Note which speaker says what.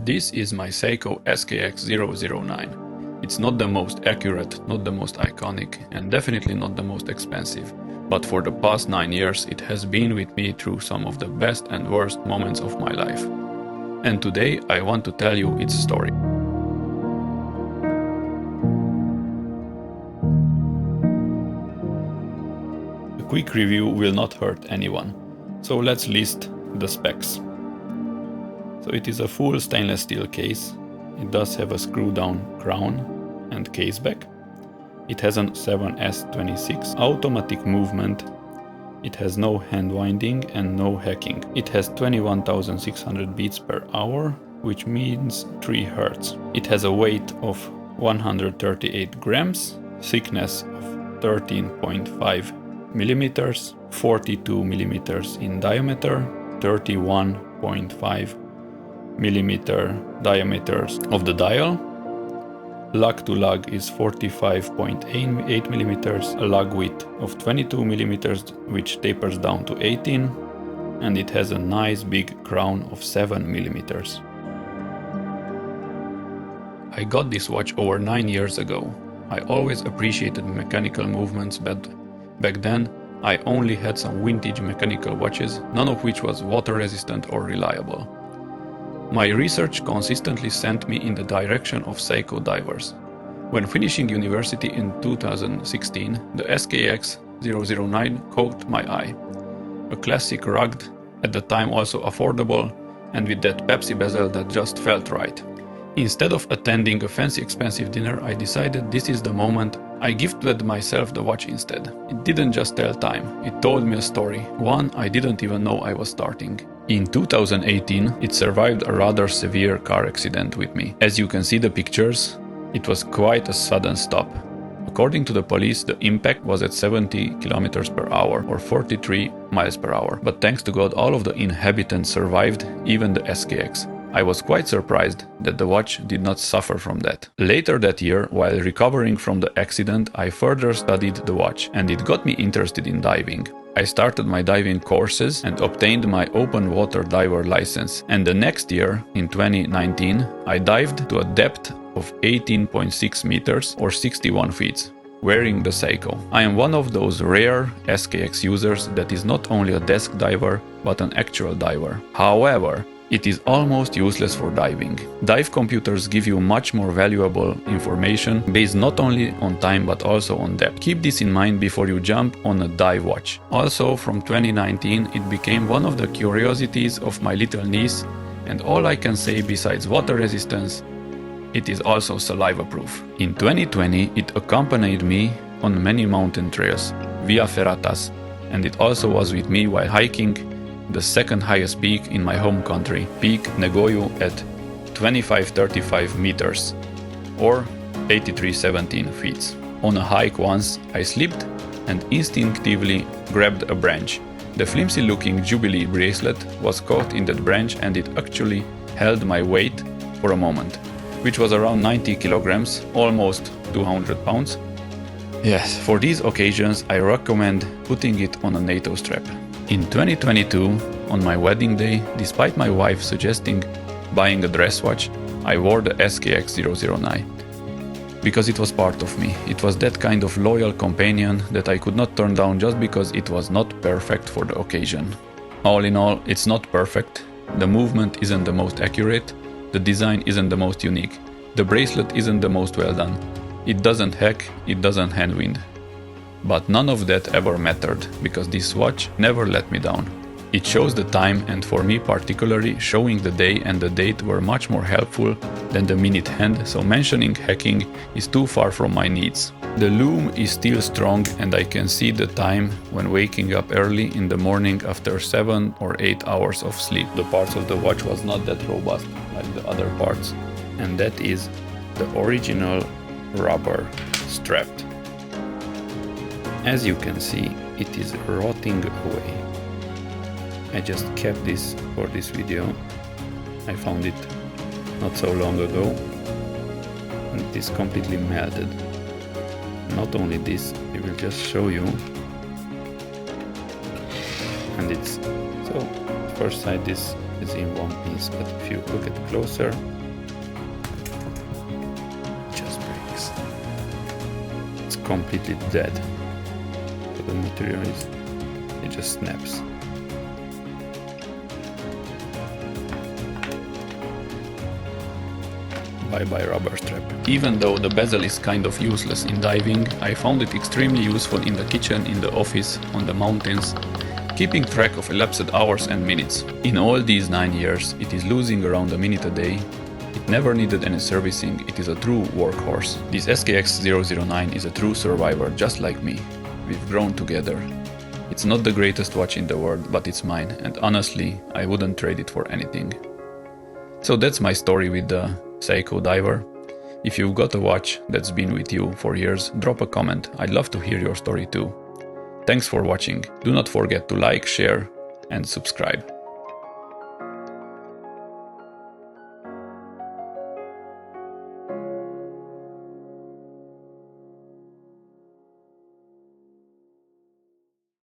Speaker 1: This is my Seiko SKX009. It's not the most accurate, not the most iconic, and definitely not the most expensive. But for the past 9 years it has been with me through some of the best and worst moments of my life. And today I want to tell you its story. A quick review will not hurt anyone, so let's list the specs. So it is a full stainless steel case. It does have a screw down crown and case back. It has a 7S26 automatic movement. It has no hand winding and no hacking. It has 21,600 beats per hour, which means 3 Hz. It has a weight of 138 grams, thickness of 13.5 millimeters, 42 millimeters in diameter, 31.5 millimeter diameters of the dial. Lug to lug is 45.8 millimeters, a lug width of 22 millimeters, which tapers down to 18, and it has a nice big crown of 7 millimeters. I got this watch over 9 years ago. I always appreciated mechanical movements, but back then I only had some vintage mechanical watches, none of which was water resistant or reliable. My research consistently sent me in the direction of Seiko divers. When finishing university in 2016, the SKX009 caught my eye. A classic rugged, at the time also affordable, and with that Pepsi bezel that just felt right. Instead of attending a fancy expensive dinner, I decided this is the moment. I gifted myself the watch instead. It didn't just tell time, it told me a story, one I didn't even know I was starting. In 2018, it survived a rather severe car accident with me. As you can see the pictures, it was quite a sudden stop. According to the police, the impact was at 70 kilometers per hour or 43 miles per hour. But thanks to God, all of the inhabitants survived, even the SKX. I was quite surprised that the watch did not suffer from that. Later that year, while recovering from the accident, I further studied the watch, and it got me interested in diving. I started my diving courses and obtained my open water diver license. And the next year, in 2019, I dived to a depth of 18.6 meters or 61 feet, wearing the Seiko. I am one of those rare SKX users that is not only a desk diver, but an actual diver. However, it is almost useless for diving. Dive computers give you much more valuable information based not only on time but also on depth. Keep this in mind before you jump on a dive watch. Also, from 2019 it became one of the curiosities of my little niece, and all I can say besides water resistance, it is also saliva proof. In 2020 it accompanied me on many mountain trails via Ferratas, and it also was with me while hiking the second highest peak in my home country, Peak Negoyu, at 2535 meters or 8317 feet. On a hike once, I slipped and instinctively grabbed a branch. The flimsy looking Jubilee bracelet was caught in that branch, and it actually held my weight for a moment, which was around 90 kilograms, almost 200 pounds. Yes, for these occasions I recommend putting it on a NATO strap. In 2022, on my wedding day, despite my wife suggesting buying a dress watch, I wore the SKX009. Because it was part of me. It was that kind of loyal companion that I could not turn down just because it was not perfect for the occasion. All in all, it's not perfect. The movement isn't the most accurate. The design isn't the most unique. The bracelet isn't the most well done. It doesn't hack, it doesn't hand wind. But none of that ever mattered, because this watch never let me down. It shows the time, and for me particularly, showing the day and the date were much more helpful than the minute hand, so mentioning hacking is too far from my needs. The Lume is still strong, and I can see the time when waking up early in the morning after 7 or 8 hours of sleep. The parts of the watch was not that robust like the other parts, and that is the original rubber strap. As you can see, it is rotting away. I just kept this for this video. I found it not so long ago, and it is completely melted. Not only this, I will just show you. And it's so first side is is in one piece, but if you look at closer, it just breaks. It's completely dead. So the material is, it just snaps. Bye-bye rubber strap. Even though the bezel is kind of useless in diving, I found it extremely useful in the kitchen, in the office, on the mountains, keeping track of elapsed hours and minutes. In all these 9 years, it is losing around a minute a day. It never needed any servicing, it is a true workhorse. This SKX009 is a true survivor, just like me. We've grown together. It's not the greatest watch in the world, but it's mine, and honestly, I wouldn't trade it for anything. So that's my story with the Seiko diver. If you've got a watch that's been with you for years, drop a comment. I'd love to hear your story too. Thanks for watching. Do not forget to like, share, and subscribe.